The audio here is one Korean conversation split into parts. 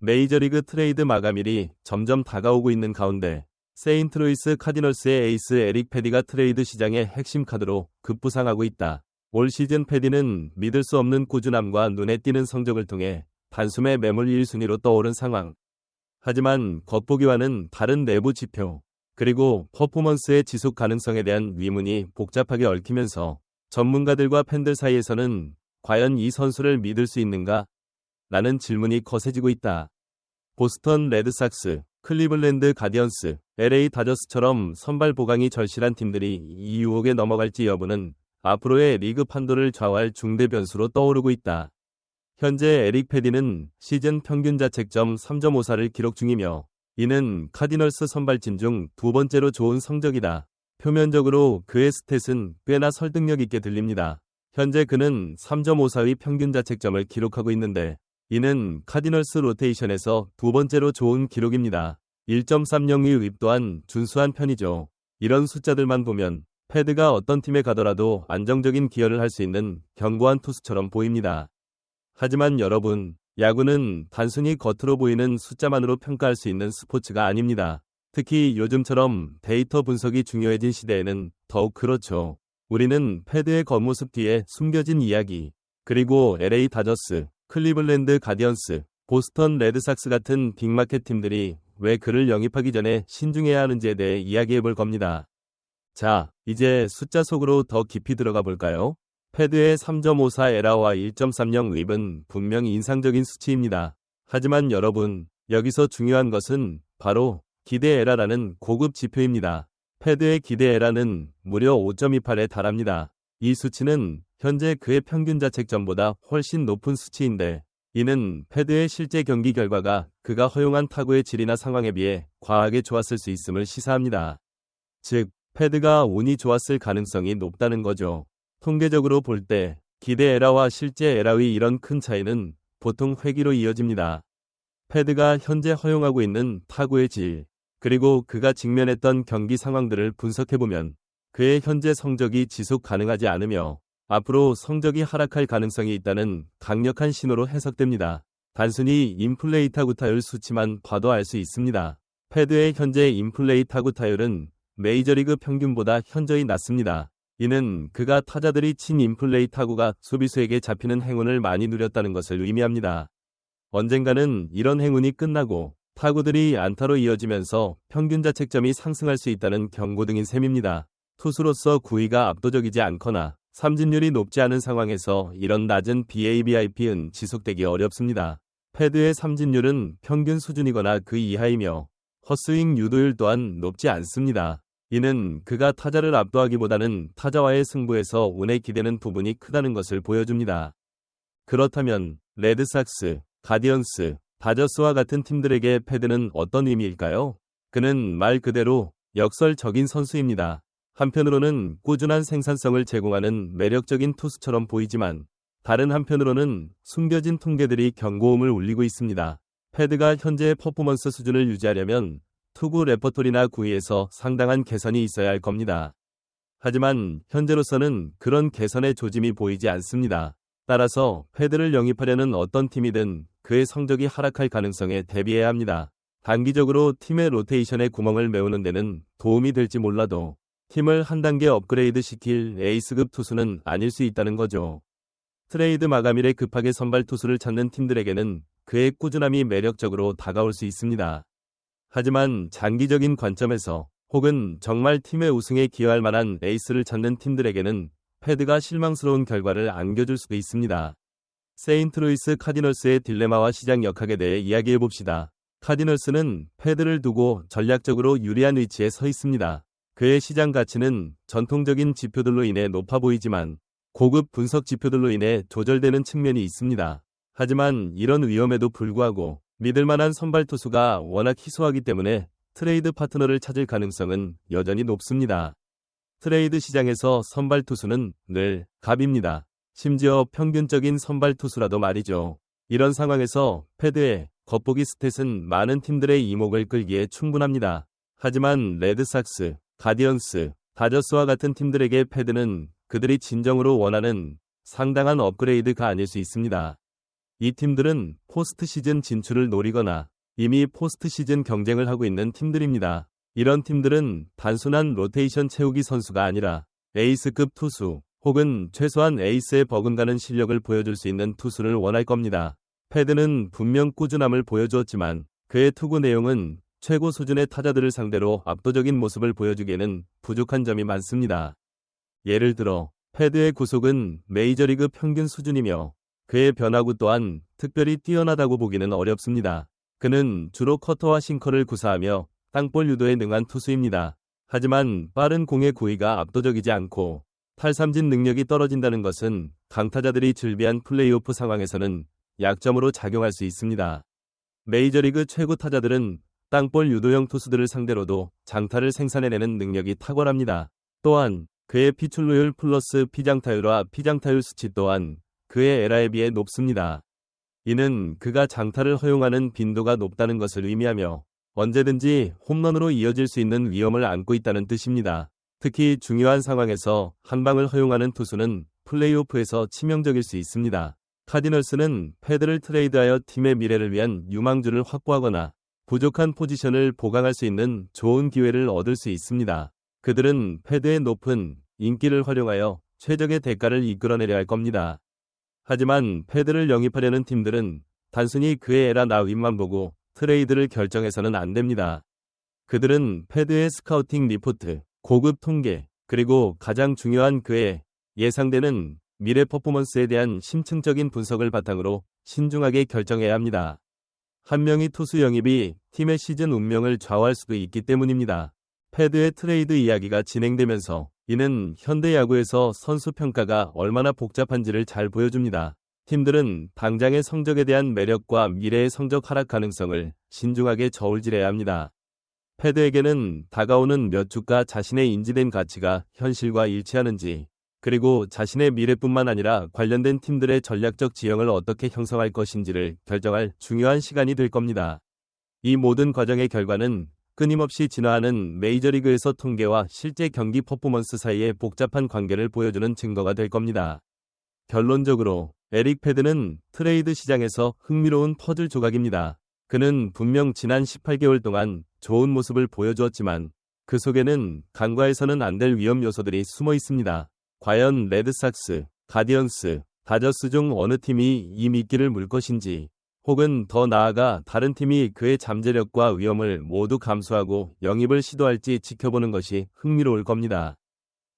메이저리그 트레이드 마감일이 점점 다가오고 있는 가운데 세인트루이스 카디널스의 에이스 에릭 패디가 트레이드 시장의 핵심 카드로 급부상하고 있다. 올 시즌 패디는 믿을 수 없는 꾸준함과 눈에 띄는 성적을 통해 단숨에 매물 1순위로 떠오른 상황. 하지만 겉보기와는 다른 내부 지표, 그리고 퍼포먼스의 지속 가능성에 대한 의문이 복잡하게 얽히면서 전문가들과 팬들 사이에서는 과연 이 선수를 믿을 수 있는가? 라는 질문이 거세지고 있다. 보스턴 레드삭스, 클리블랜드 가디언스, LA 다저스처럼 선발 보강이 절실한 팀들이 이 유혹에 넘어갈지 여부는 앞으로의 리그 판도를 좌우할 중대 변수로 떠오르고 있다. 현재 에릭 패디는 시즌 평균 자책점 3.54를 기록 중이며 이는 카디널스 선발진 중 두 번째로 좋은 성적이다. 표면적으로 그의 스탯은 꽤나 설득력 있게 들립니다. 현재 그는 3.54의 평균 자책점을 기록하고 있는데 이는 카디널스 로테이션에서 두 번째로 좋은 기록입니다. 1.30의 윕 또한 준수한 편이죠. 이런 숫자들만 보면 패드가 어떤 팀에 가더라도 안정적인 기여를 할 수 있는 견고한 투수처럼 보입니다. 하지만 여러분, 야구는 단순히 겉으로 보이는 숫자만으로 평가할 수 있는 스포츠가 아닙니다. 특히 요즘처럼 데이터 분석이 중요해진 시대에는 더욱 그렇죠. 우리는 패드의 겉모습 뒤에 숨겨진 이야기, 그리고 LA 다저스, 클리블랜드 가디언스, 보스턴 레드삭스 같은 빅마켓 팀들이 왜 그를 영입하기 전에 신중해야 하는지에 대해 이야기해 볼 겁니다. 자, 이제 숫자 속으로 더 깊이 들어가 볼까요? 패드의 3.54 에라와 1.30 윕은 분명히 인상적인 수치입니다. 하지만 여러분, 여기서 중요한 것은 바로 기대 에라라는 고급 지표입니다. 패드의 기대 에라는 무려 5.28에 달합니다. 이 수치는 현재 그의 평균 자책점보다 훨씬 높은 수치인데 이는 패드의 실제 경기 결과가 그가 허용한 타구의 질이나 상황에 비해 과하게 좋았을 수 있음을 시사합니다. 즉, 패드가 운이 좋았을 가능성이 높다는 거죠. 통계적으로 볼 때 기대 에라와 실제 에라의 이런 큰 차이는 보통 회귀로 이어집니다. 패드가 현재 허용하고 있는 타구의 질, 그리고 그가 직면했던 경기 상황들을 분석해보면 그의 현재 성적이 지속 가능하지 않으며 앞으로 성적이 하락할 가능성이 있다는 강력한 신호로 해석됩니다. 단순히 인플레이 타구 타율 수치만 봐도 알 수 있습니다. 패드의 현재 인플레이 타구 타율은 메이저리그 평균보다 현저히 낮습니다. 이는 그가 타자들이 친 인플레이 타구가 수비수에게 잡히는 행운을 많이 누렸다는 것을 의미합니다. 언젠가는 이런 행운이 끝나고 타구들이 안타로 이어지면서 평균 자책점이 상승할 수 있다는 경고등인 셈입니다. 투수로서 구위가 압도적이지 않거나 삼진율이 높지 않은 상황에서 이런 낮은 BABIP은 지속되기 어렵습니다. 패드의 삼진율은 평균 수준이거나 그 이하이며 헛스윙 유도율 또한 높지 않습니다. 이는 그가 타자를 압도하기보다는 타자와의 승부에서 운에 기대는 부분이 크다는 것을 보여줍니다. 그렇다면 레드삭스, 가디언스, 다저스와 같은 팀들에게 패드는 어떤 의미일까요? 그는 말 그대로 역설적인 선수입니다. 한편으로는 꾸준한 생산성을 제공하는 매력적인 투수처럼 보이지만 다른 한편으로는 숨겨진 통계들이 경고음을 울리고 있습니다. 패드가 현재의 퍼포먼스 수준을 유지하려면 투구 레퍼토리나 구위에서 상당한 개선이 있어야 할 겁니다. 하지만 현재로서는 그런 개선의 조짐이 보이지 않습니다. 따라서 패드를 영입하려는 어떤 팀이든 그의 성적이 하락할 가능성에 대비해야 합니다. 단기적으로 팀의 로테이션의 구멍을 메우는 데는 도움이 될지 몰라도 팀을 한 단계 업그레이드 시킬 에이스급 투수는 아닐 수 있다는 거죠. 트레이드 마감일에 급하게 선발 투수를 찾는 팀들에게는 그의 꾸준함이 매력적으로 다가올 수 있습니다. 하지만 장기적인 관점에서 혹은 정말 팀의 우승에 기여할 만한 에이스를 찾는 팀들에게는 패드가 실망스러운 결과를 안겨줄 수도 있습니다. 세인트루이스 카디널스의 딜레마와 시장 역학에 대해 이야기해봅시다. 카디널스는 패드를 두고 전략적으로 유리한 위치에 서 있습니다. 그의 시장 가치는 전통적인 지표들로 인해 높아 보이지만 고급 분석 지표들로 인해 조절되는 측면이 있습니다. 하지만 이런 위험에도 불구하고 믿을 만한 선발 투수가 워낙 희소하기 때문에 트레이드 파트너를 찾을 가능성은 여전히 높습니다. 트레이드 시장에서 선발 투수는 늘 갑입니다. 심지어 평균적인 선발 투수라도 말이죠. 이런 상황에서 패드의 겉보기 스탯은 많은 팀들의 이목을 끌기에 충분합니다. 하지만 레드삭스, 가디언스, 다저스와 같은 팀들에게 패드는 그들이 진정으로 원하는 상당한 업그레이드가 아닐 수 있습니다. 이 팀들은 포스트 시즌 진출을 노리거나 이미 포스트 시즌 경쟁을 하고 있는 팀들입니다. 이런 팀들은 단순한 로테이션 채우기 선수가 아니라 에이스급 투수 혹은 최소한 에이스에 버금가는 실력을 보여줄 수 있는 투수를 원할 겁니다. 패드는 분명 꾸준함을 보여주었지만 그의 투구 내용은 최고 수준의 타자들을 상대로 압도적인 모습을 보여주기에는 부족한 점이 많습니다. 예를 들어 패드의 구속은 메이저리그 평균 수준이며 그의 변화구 또한 특별히 뛰어나다고 보기는 어렵습니다. 그는 주로 커터와 싱커를 구사하며 땅볼 유도에 능한 투수입니다. 하지만 빠른 공의 구위가 압도적이지 않고 탈삼진 능력이 떨어진다는 것은 강타자들이 즐비한 플레이오프 상황에서는 약점으로 작용할 수 있습니다. 메이저리그 최고 타자들은 땅볼 유도형 투수들을 상대로도 장타를 생산해내는 능력이 탁월합니다. 또한 그의 피출루율 플러스 피장타율과 피장타율 수치 또한 그의 에라에 비해 높습니다. 이는 그가 장타를 허용하는 빈도가 높다는 것을 의미하며 언제든지 홈런으로 이어질 수 있는 위험을 안고 있다는 뜻입니다. 특히 중요한 상황에서 한 방을 허용하는 투수는 플레이오프에서 치명적일 수 있습니다. 카디널스는 패드를 트레이드하여 팀의 미래를 위한 유망주를 확보하거나 부족한 포지션을 보강할 수 있는 좋은 기회를 얻을 수 있습니다. 그들은 패드의 높은 인기를 활용하여 최적의 대가를 이끌어내려 할 겁니다. 하지만 패드를 영입하려는 팀들은 단순히 그의 에라 나윗만 보고 트레이드를 결정해서는 안 됩니다. 그들은 패드의 스카우팅 리포트, 고급 통계, 그리고 가장 중요한 그의 예상되는 미래 퍼포먼스에 대한 심층적인 분석을 바탕으로 신중하게 결정해야 합니다. 한 명의 투수 영입이 팀의 시즌 운명을 좌우할 수도 있기 때문입니다. 패드의 트레이드 이야기가 진행되면서 이는 현대 야구에서 선수 평가가 얼마나 복잡한지를 잘 보여줍니다. 팀들은 당장의 성적에 대한 매력과 미래의 성적 하락 가능성을 신중하게 저울질해야 합니다. 패드에게는 다가오는 몇 주가 자신의 인지된 가치가 현실과 일치하는지, 그리고 자신의 미래뿐만 아니라 관련된 팀들의 전략적 지형을 어떻게 형성할 것인지를 결정할 중요한 시간이 될 겁니다. 이 모든 과정의 결과는 끊임없이 진화하는 메이저리그에서 통계와 실제 경기 퍼포먼스 사이의 복잡한 관계를 보여주는 증거가 될 겁니다. 결론적으로 에릭 패드는 트레이드 시장에서 흥미로운 퍼즐 조각입니다. 그는 분명 지난 18개월 동안 좋은 모습을 보여주었지만 그 속에는 간과해서는 안 될 위험 요소들이 숨어 있습니다. 과연 레드삭스, 가디언스, 다저스 중 어느 팀이 이 미끼를 물 것인지, 혹은 더 나아가 다른 팀이 그의 잠재력과 위험을 모두 감수하고 영입을 시도할지 지켜보는 것이 흥미로울 겁니다.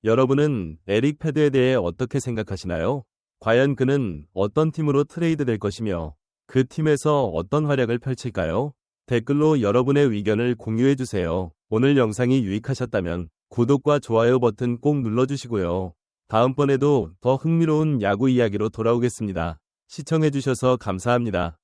여러분은 에릭 패드에 대해 어떻게 생각하시나요? 과연 그는 어떤 팀으로 트레이드 될 것이며 그 팀에서 어떤 활약을 펼칠까요? 댓글로 여러분의 의견을 공유해주세요. 오늘 영상이 유익하셨다면 구독과 좋아요 버튼 꼭 눌러주시고요. 다음번에도 더 흥미로운 야구 이야기로 돌아오겠습니다. 시청해주셔서 감사합니다.